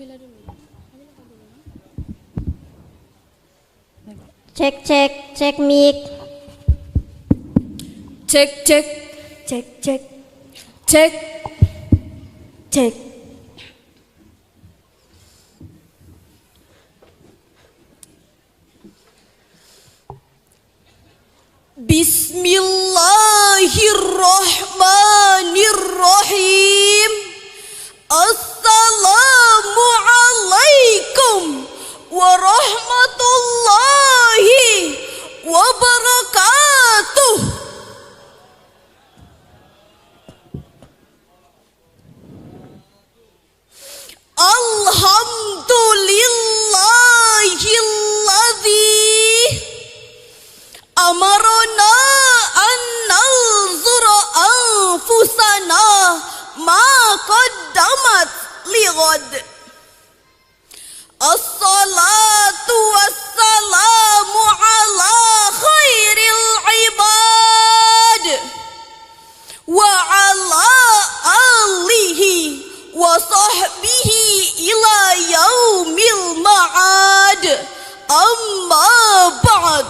Cek cek cek mic. Cek cek cek cek cek cek. Bismillahirrahmanirrahim. Assalamualaikum warahmatullahi wabarakatuh. Alhamdulillahilladzi amarona an nalzura anfusana ma qaddamat lighad. Assalatu wassalamu ala khairil ibad wa ala alihi wa sahbihi ila yaumil ma'ad. Amma ba'd.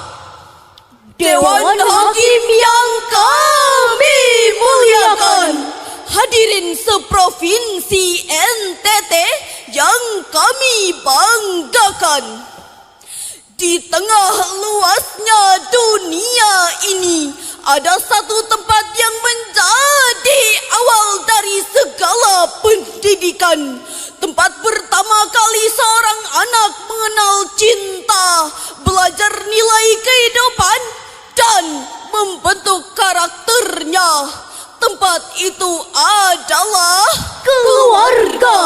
Dewan Hakim yang kami muliakan, hadirin seprovinsi NTT yang kami banggakan. Di tengah luasnya dunia ini ada satu tempat yang menjadi awal dari segala pendidikan. Tempat pertama kali seorang anak mengenal cinta, belajar nilai kehidupan, dan membentuk karakternya. Tempat itu adalah keluarga.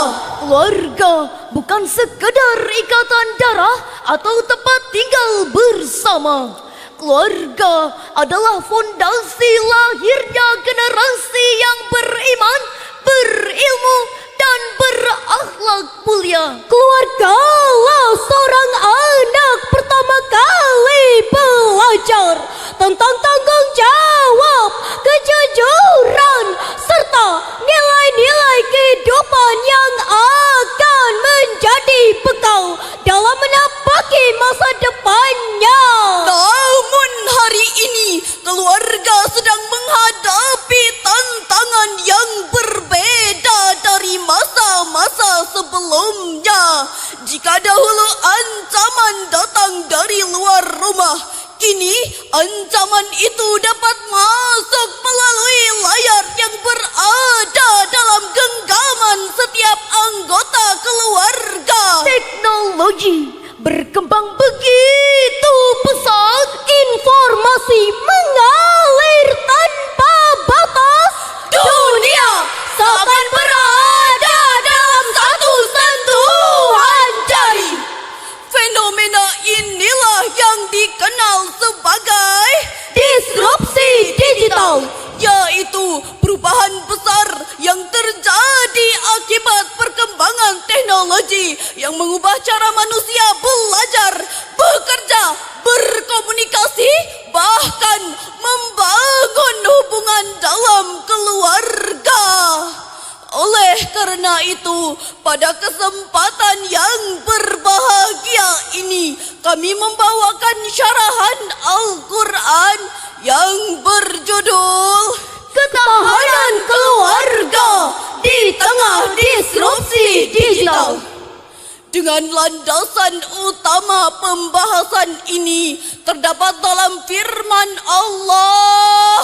Keluarga bukan sekedar ikatan darah atau tempat tinggal bersama. Keluarga adalah fondasi lahirnya generasi yang beriman, berilmu, dan berakhlak mulia. Keluarga lah seorang anak pertama kali belajar tentang tanggung jawab, kejujuran, serta nilai-nilai kehidupan yang akan menjadi bekal dalam menapaki masa depannya. Namun hari ini keluarga sedang menghadapi tantangan yang berbeda dari masa-masa sebelumnya. Jika dahulu ancaman datang dari luar rumah, kini ancaman itu dapat masuk melalui layar yang berada dalam genggaman setiap anggota keluarga. Teknologi berkembang begitu pesat, informasi mengalir tanpa batas. Dunia seakan berada dalam satu sentuhan jari. Fenomena inilah yang dikenal sebagai disrupsi digital, yaitu perubahan besar yang terjadi akibat perkembangan teknologi yang mengubah cara manusia belajar, bekerja, berkomunikasi, bahkan membangun hubungan dalam keluarga. Oleh karena itu, pada kesempatan yang berbahagia ini, kami membawakan syarahan Al-Quran yang berjudul Ketahanan Keluarga di Tengah Disrupsi Digital. Dengan landasan utama pembahasan ini terdapat dalam firman Allah,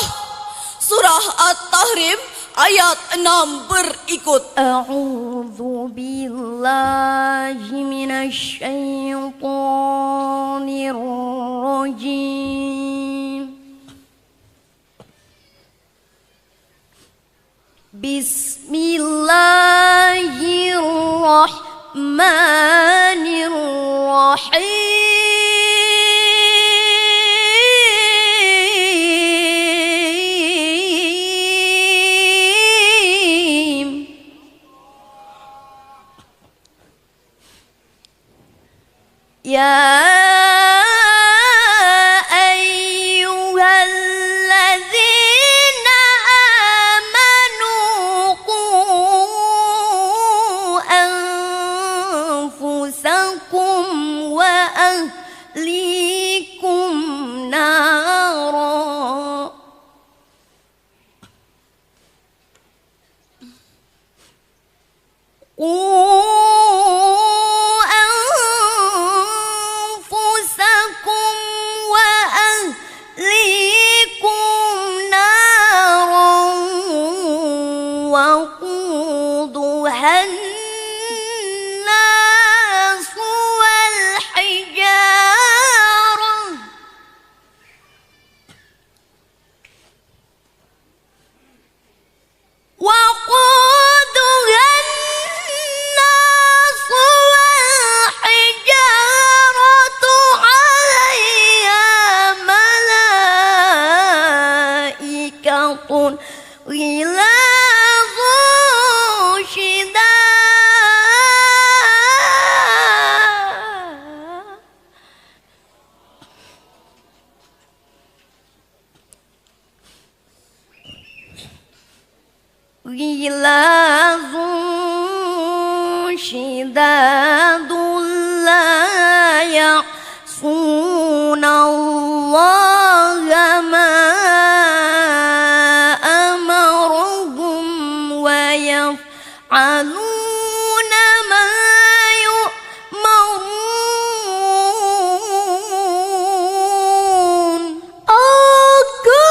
Surah At-Tahrim ayat 6 berikut. A'udzu billahi minasy syaithanir rajim. Bismillahirrahmanirrahim. Ya ahlikum nara. أنفسكم وأهليكم نارا وقودها الناس والحجارة وقودها الناس والحجارة عليها ملائكة غلاظ شداد غلاظ شداد لا يعصون الله ما أمرهم ويفعلون ما يؤمرون. Aku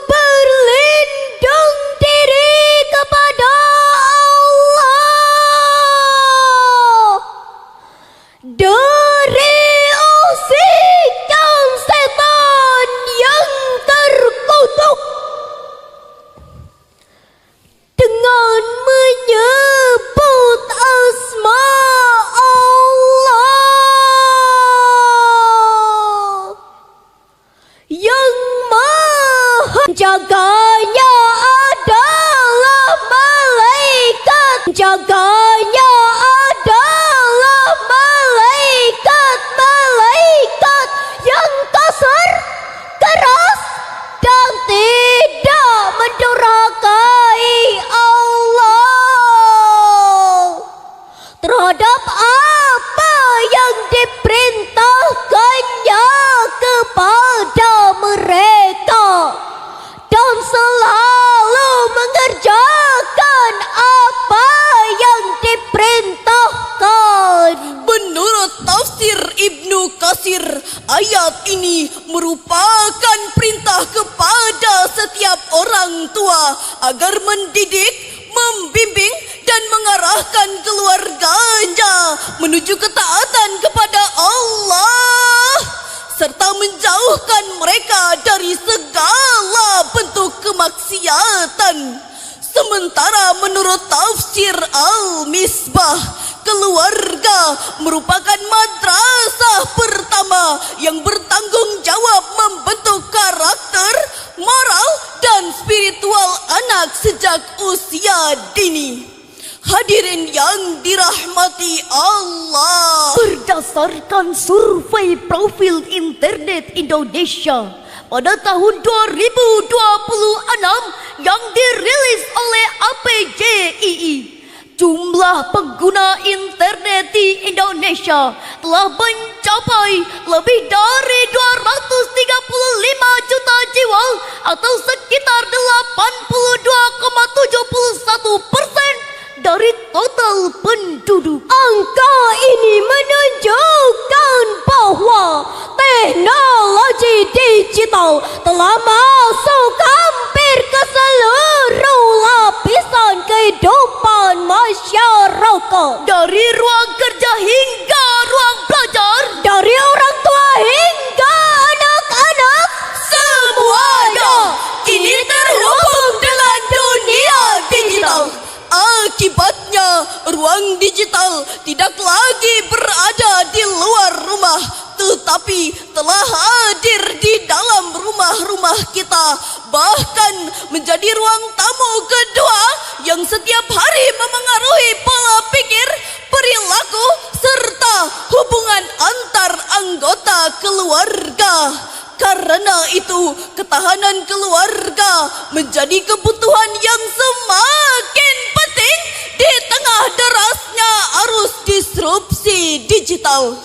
berlindung diri kepada Allah dari usikan setan yang terkutuk dengan menyebut asma Allah yang maha. Jaganya adalah malaikat, jaganya adalah malaikat yang kasar, keras, dan tidak mendurhakai Allah terhadap apa yang diperintahkannya kepada mereka, dan selalu mengerjakan apa yang diperintahkan. Menurut tafsir Ibnu Katsir, ayat ini merupakan perintah kepada setiap orang tua agar mendidik, membimbing, dan mengarahkan keluarganya menuju ketaatan kepada Allah, serta menjauhkan mereka dari segala bentuk kemaksiatan. Sementara menurut tafsir Al-Misbah, keluarga merupakan madrasah pertama yang bertanggung jawab membentuk karakter, moral, dan spiritual anak sejak usia dini. Hadirin yang dirahmati Allah, berdasarkan survei profil internet Indonesia pada tahun 2026 yang dirilis oleh APJII, jumlah pengguna internet di Indonesia telah mencapai lebih dari 235 juta jiwa atau sekitar 82,71% dari total penduduk. Angka ini menunjukkan bahwa teknologi digital telah masuk hampir ke seluruh lapisan kehidupan masyarakat, dari ruang kerja hingga ruang belajar, dari orang tua hingga anak-anak, semuanya kini terhubung dengan dunia digital. Akibatnya, ruang digital tidak lagi berada di luar rumah, tetapi telah hadir di dalam rumah-rumah kita, bahkan menjadi ruang tamu kedua yang setiap hari memengaruhi pola pikir, perilaku, serta hubungan antar anggota keluarga. Karena itu, ketahanan keluarga menjadi kebutuhan yang semakin penting di tengah derasnya arus disrupsi digital.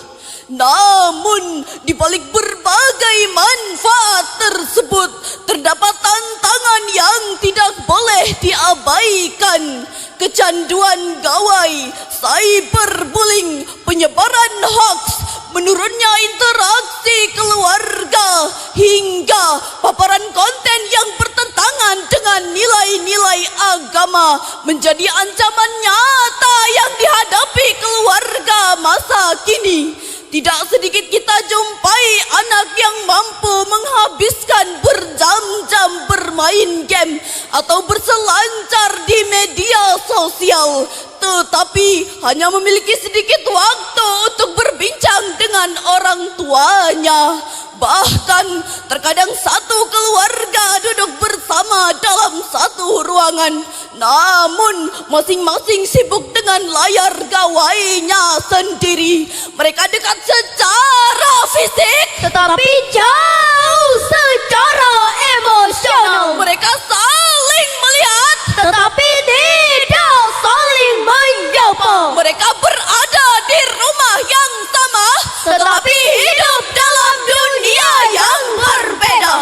Namun di balik berbagai manfaat tersebut terdapat tantangan yang tidak boleh diabaikan. Kecanduan gawai, cyberbullying, penyebaran hoax, menurunnya interaksi keluarga, hingga paparan konten yang bertentangan dengan nilai-nilai agama menjadi ancaman nyata yang dihadapi keluarga masa kini. Tidak sedikit kita jumpai anak yang mampu menghabiskan berjam-jam bermain game atau berselancar di media sosial, tetapi hanya memiliki sedikit waktu untuk berbincang dengan orang tuanya. Bahkan terkadang satu keluarga duduk bersama dalam satu ruangan, namun masing-masing sibuk dengan layar gawainya sendiri. Mereka dekat secara fisik, tetapi jauh secara emosional. mereka saling melihat, Tetapi tidak saling menyapa. mereka berada di rumah yang sama, tetapi hidup dalam dunia yang berbeda.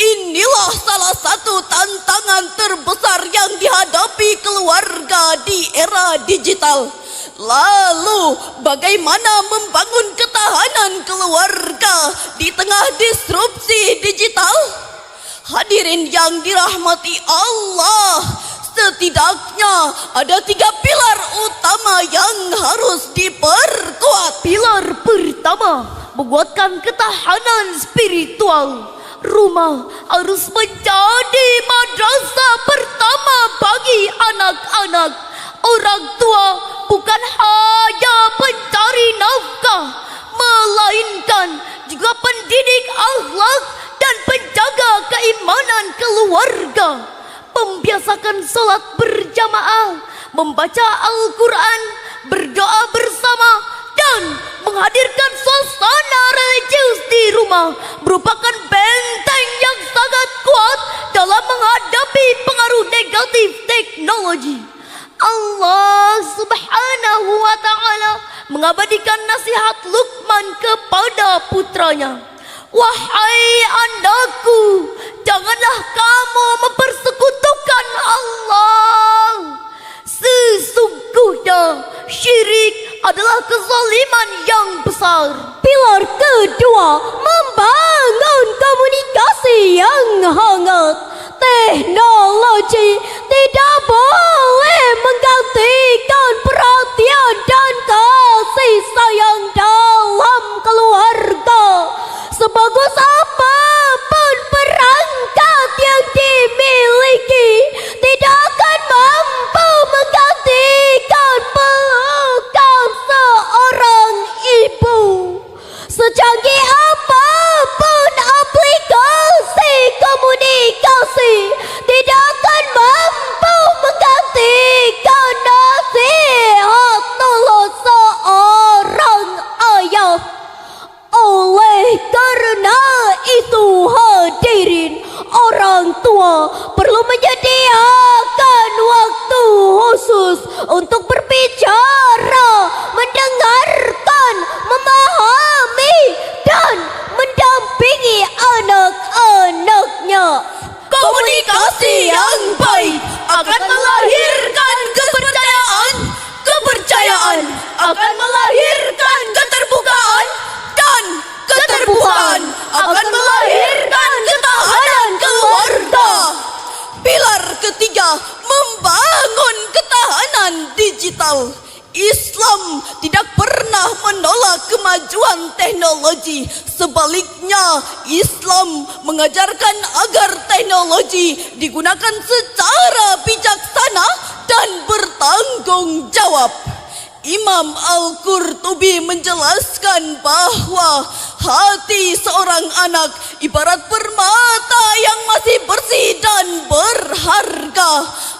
Inilah salah satu tantangan terbesar yang dihadapi keluarga di era digital. Lalu, bagaimana membangun ketahanan keluarga di tengah disrupsi digital? Hadirin yang dirahmati Allah, setidaknya ada 3 pilar utama yang harus diperkuat. Pilar pertama, menguatkan ketahanan spiritual. Rumah harus menjadi madrasah pertama bagi anak-anak. Orang tua bukan hanya pencari nafkah, melainkan juga pendidik akhlak dan penjaga keimanan keluarga. Membiasakan salat berjamaah, membaca Al-Quran, berdoa bersama, dan menghadirkan suasana religius di rumah merupakan benteng yang sangat kuat dalam menghadapi pengaruh negatif teknologi. Allah Subhanahu wa Ta'ala mengabadikan nasihat Luqman kepada putranya. Wahai anakku, janganlah kamu mempersekutukan Allah. Sesungguhnya syirik adalah kezaliman yang besar. Pilar kedua, membangun komunikasi yang hangat. Teknologi tidak boleh menggantikan perhatian dan kasih sayang dalam keluarga. Sebagus apapun perangkat yang dimiliki, tidak akan mampu menggantikan pelukan seorang ibu. Secanggih apapun aplikasi komunikasi, tidak akan mampu menggantikan nasihat tulus seorang ayah. Oleh karena itu hadirin, orang tua perlu menyediakan waktu khusus untuk berbicara, mendengarkan, memahami, dan mendampingi anak-anaknya. Komunikasi yang baik akan melahirkan kepercayaan, kepercayaan akan melahirkan keterbukaan, dan keterbukaan akan melahirkan ketahanan keluarga. Pilar ketiga, membangun ketahanan digital. Islam tidak pernah menolak kemajuan teknologi. Sebaliknya, Islam mengajarkan agar teknologi digunakan secara bijaksana dan bertanggung jawab. Imam Al-Qurtubi menjelaskan bahwa hati seorang anak ibarat permata yang masih bersih dan berharga.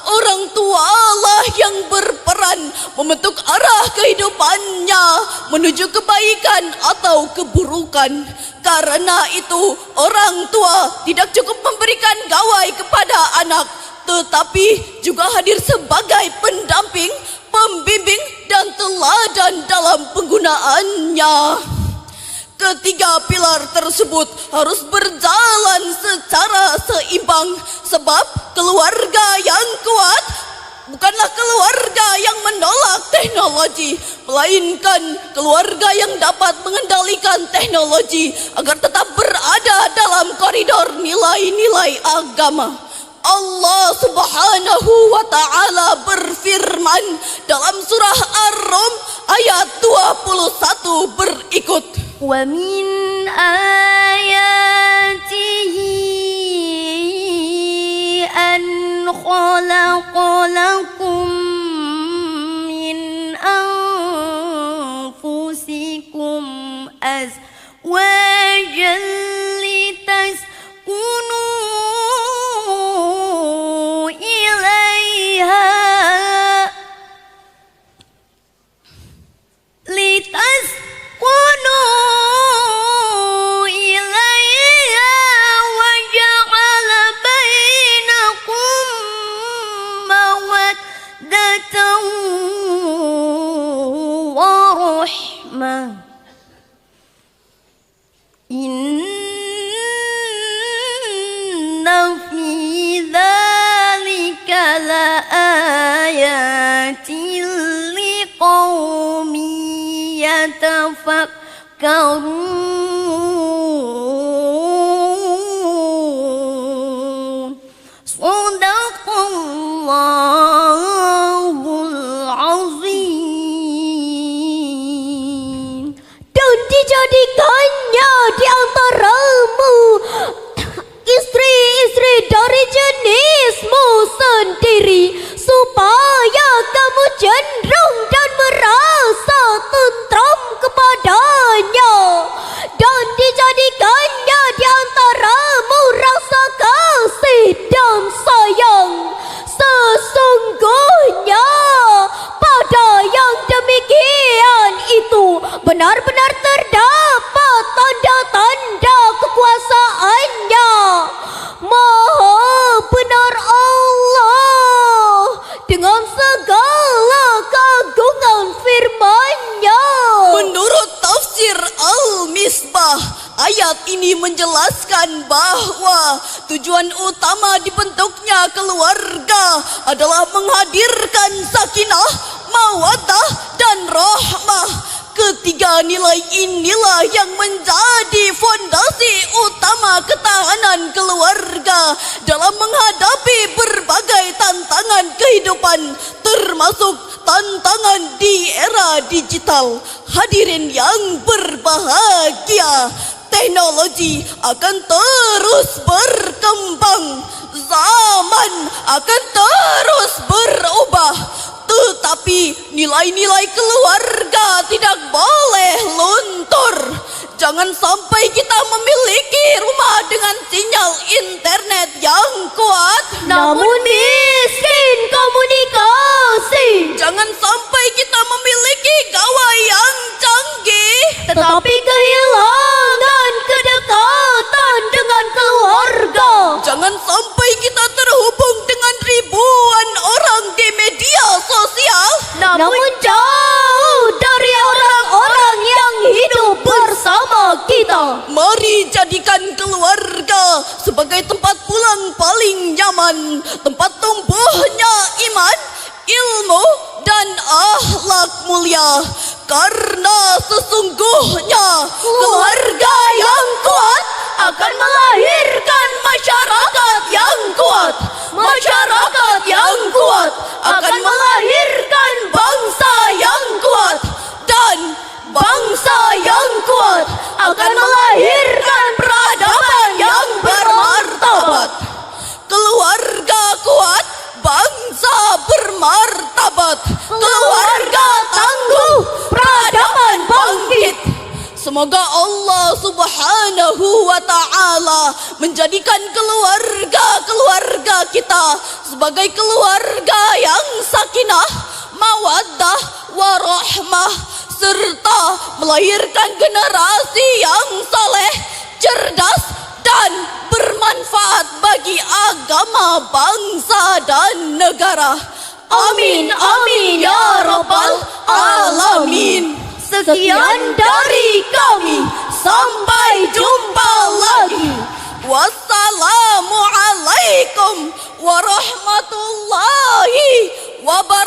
Orang tualah yang berperan membentuk arah kehidupannya menuju kebaikan atau keburukan. Karena itu, orang tua tidak cukup memberikan gawai kepada anak, tetapi juga hadir sebagai pendamping, pembimbing dan teladan dalam penggunaannya. Ketiga pilar tersebut harus berjalan secara seimbang, sebab keluarga yang kuat bukanlah keluarga yang menolak teknologi, melainkan keluarga yang dapat mengendalikan teknologi agar tetap berada dalam koridor nilai-nilai agama. Allah Subhanahu wa Ta'ala berfirman dalam surah Ar-Rum ayat 21 berikut. وَمِنْ آيَاتِهِ أَنْ خَلَقَ لَكُم مِّنْ أَنفُسِكُمْ أَزْوَاجًا لِتَسْكُنُوا إِلَيْهَا وَجَعَلَ بَيْنَكُم مَّوَدَّةً وَرَحْمَةً إِنَّ فِي ذَلِكَ لَآيَاتٍ لِقَوْمٍ يتفكرون. صدق الله العظيم. Dan dijadikannya di antaramu istri-istri dari jenismu sendiri, supaya kamu cenderung dan merasa tentram kepadanya, dan dijadikannya di antaramu rasa kasih dan sayang. Sesungguhnya pada yang demikian itu benar-benar terdapat tanda-tanda kekuasaannya. Maha benar Allah dengan segala keagungan firman-Nya. Menurut tafsir Al-Misbah, ayat ini menjelaskan bahwa tujuan utama dibentuknya keluarga adalah menghadirkan sakinah, mawaddah, dan rahmah. Ketiga nilai inilah yang menjadi fondasi utama ketahanan keluarga dalam menghadapi berbagai tantangan kehidupan, termasuk tantangan di era digital. Hadirin yang berbahagia, teknologi akan terus berkembang, zaman akan terus berubah, tetapi nilai-nilai keluarga tidak boleh luntur. Jangan sampai kita memiliki rumah dengan sinyal internet yang kuat, namun miskin komunikasi. Jangan sampai kita memiliki gawai yang canggih, tetapi kehilangan kedekatan dengan keluarga. Jangan sampai kita terhubung dengan ribuan orang di media sosial, namun jauh dari orang-orang yang hidup bersama kita. Mari jadikan keluarga sebagai tempat pulang paling nyaman, tempat tumbuhnya iman, ilmu, dan akhlak mulia. Karena sesungguhnya keluarga yang kuat akan melahirkan masyarakat yang kuat. Masyarakat yang kuat akan melahirkan bangsa yang kuat. Dan bangsa yang kuat akan melahirkan peradaban yang bermartabat. Keluarga kuat, bangsa bermartabat. Keluarga tangguh, peradaban bangkit. Semoga Allah Subhanahu wa Ta'ala menjadikan keluarga-keluarga kita sebagai keluarga yang sakinah, mawaddah, warahmah, serta melahirkan generasi yang saleh, cerdas, dan bermanfaat bagi agama, bangsa, dan negara. Amin, amin, ya alamin. Sekian dari kami. Sampai jumpa lagi. Wassalamualaikum warahmatullahi wabarakatuh.